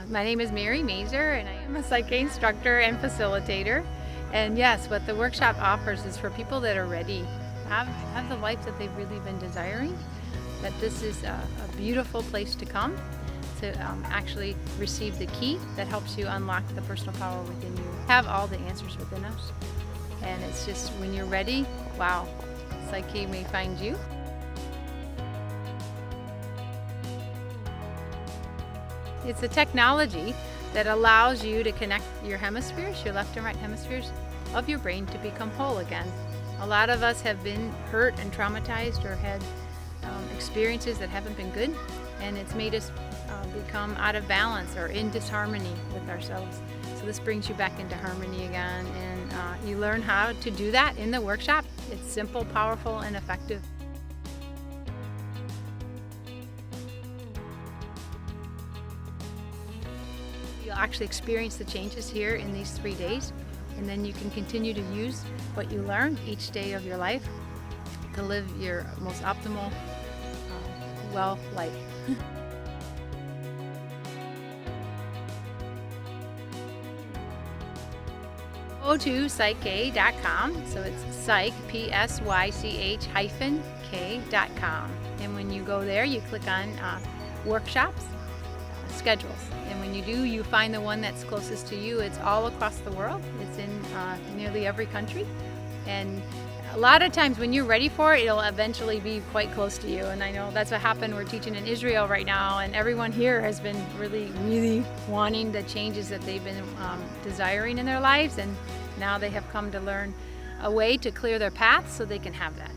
My name is Mary Mazur, and I am a PSYCH K instructor and facilitator. And yes, what the workshop offers is for people that are ready, have the life that they've really been desiring, that this is a beautiful place to come to actually receive the key that helps you unlock the personal power within you. Have all the answers within us. And it's just when you're ready, wow, PSYCH K may find you. It's a technology that allows you to connect your hemispheres, your left and right hemispheres of your brain, to become whole again. A lot of us have been hurt and traumatized or had experiences that haven't been good, and it's made us become out of balance or in disharmony with ourselves. So this brings you back into harmony again, and you learn how to do that in the workshop. It's simple, powerful, and effective. You'll actually experience the changes here in these 3 days, and then you can continue to use what you learn each day of your life to live your most optimal, well life. Go to PSYCH-K.com, so it's PSYCH, PSYCH-K.com, and when you go there, you click on workshops, schedules, and when you do, you find the one that's closest to you. It's all across the world. It's in nearly every country, and a lot of times when you're ready for it, it'll eventually be quite close to you. And I know that's what happened. We're teaching in Israel right now, and everyone here has been really wanting the changes that they've been desiring in their lives, and now they have come to learn a way to clear their path so they can have that.